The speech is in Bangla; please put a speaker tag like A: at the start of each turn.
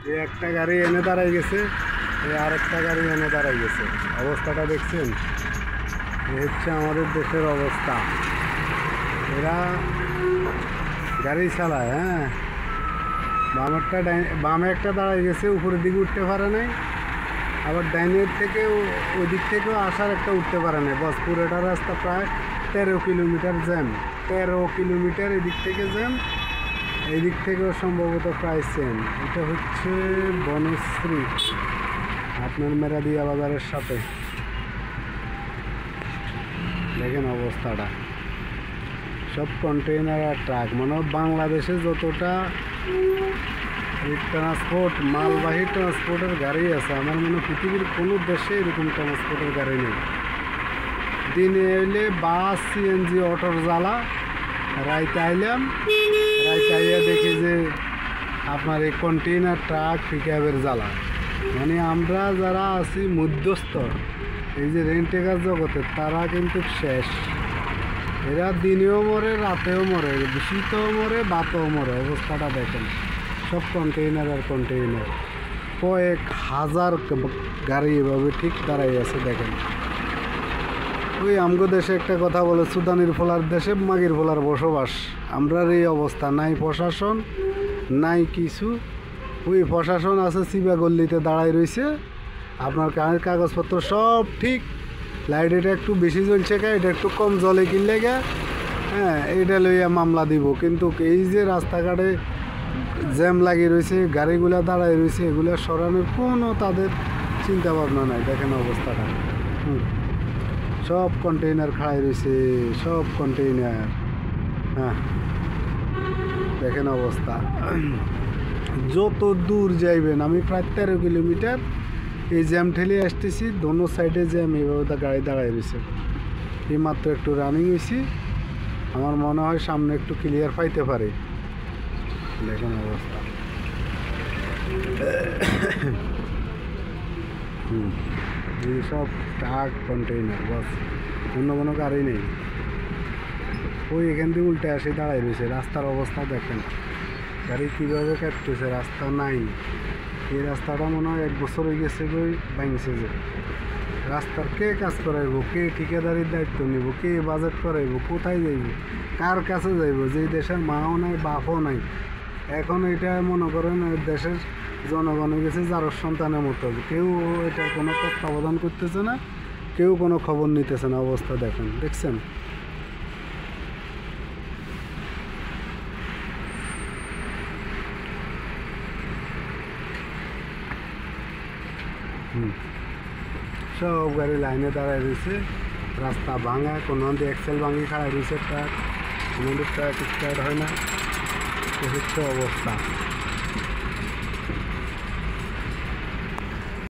A: এই একটা গাড়ি এনে দাঁড়াই গেছে, এই আরেকটা গাড়ি এনে দাঁড়াই গেছে। অবস্থাটা দেখছেন? এই হচ্ছে আমাদের দেশের অবস্থা। এরা গাড়ি চালায়, হ্যাঁ, বামে একটা দাঁড়াই গেছে, উপরের দিকে উঠতে পারে নাই, আবার ডাইনের থেকে ওই দিক থেকেও আসার একটা উঠতে পারে নাই। বস পুরোটা রাস্তা প্রায় 13 কিলোমিটার জ্যাম, 13 কিলোমিটার এদিক থেকে জ্যাম, এই দিক থেকেও সম্ভবত প্রায় সেম। এটা হচ্ছে বনশ্রী, আপনার মেরাদিয়া বাজারের সাথে। দেখেন অবস্থাটা, সব কন্টেইনার আর ট্রাক। মানে বাংলাদেশে যতটা ট্রান্সপোর্ট, মালবাহী ট্রান্সপোর্টের গাড়ি আছে, আমার মনে হয় পৃথিবীর কোনো দেশে এরকম ট্রান্সপোর্টের গাড়ি নেই। দিনে এলে বাস, সিএনজি, অটোর জ্বালা, রাইতে আইলাম, রাইতে আইয়া দেখি যে আপনার এই কন্টেইনার, ট্রাক, পিকআপের জ্বালা। মানে আমরা যারা আছি মধ্যস্থ, এই যে রেন্টেকার জগতে, তারা কিন্তু শেষ। এরা দিনেও মরে, রাতেও মরে, শীতেও মরে, বাতেও মরে। অবস্থাটা দেখেন, সব কন্টেইনার আর কন্টেইনার, কয়েক হাজার গাড়ি এভাবে ঠিক দাঁড়াই আছে। দেখেন, ওই আমগো দেশে একটা কথা বলে, সুদানির ফলার দেশে মাগির ফলার বসবাস। আমরার এই অবস্থা, নাই প্রশাসন, নাই কিছু। ওই প্রশাসন আছে চিবা গল্লিতে দাঁড়াই রয়েছে, আপনার কাগজপত্র সব ঠিক, লাইট এটা একটু বেশি জ্বলছে গে, এটা একটু কম জলে কিনলে গে, হ্যাঁ, এইটা লইয়া মামলা দিব। কিন্তু এই যে রাস্তাঘাটে জ্যাম লাগিয়ে রয়েছে, গাড়িগুলা দাঁড়াই রয়েছে, এগুলো সরানোর কোনো তাদের চিন্তা ভাবনা নাই। দেখেন অবস্থাটা, সব কন্টেইনার খাড়াই রয়েছে, সব কন্টেইনার। হ্যাঁ, দেখেন অবস্থা। যত দূর যাইবেন, আমি প্রায় 13 কিলোমিটার এই জ্যাম ঠেলে আসতেছি, দোনো সাইডে জ্যাম, এইভাবে গাড়ি দাঁড়াই রয়েছে। এই মাত্র একটু রানিং হয়েছি, আমার মনে হয় সামনে একটু ক্লিয়ার পাইতে পারে। দেখেন অবস্থা। সব ট্রাক, কন্টেইনার, বাস, অন্য কোনো গাড়ি নেই। ওই এখান থেকে উল্টে আসে দাঁড়াই রয়েছে। রাস্তার অবস্থা দেখেন, গাড়ি কীভাবে কাটতেছে, রাস্তা নাই। এই রাস্তাটা মনে হয় 1 বছর হয়ে গেছে বই ভাঙছে। যে রাস্তার কে কাজ করাইব, কে ঠিকাদারির দায়িত্ব নিব, কে বাজেট করাইব, কোথায় যাইব, কার কাছে যাইব? যে দেশের মাও নাই, বাপও নাই। এখন এটা মনে করেন দেশের জনগণ গেছে যার সন্তানের মতো, কেউ এটা কোনো তত্ত্বাবধান করতেছে না, কেউ কোনো খবর নিতেছে না। অবস্থা দেখেন, দেখছেন? সব গাড়ি লাইনে দাঁড়ায় রয়েছে, রাস্তা ভাঙা, কোনো এক্সেল ভাঙি খাড়াই রয়েছে ট্রাক, কোনো ট্রাক স্টার্ট হয় না। হচ্ছে অবস্থা।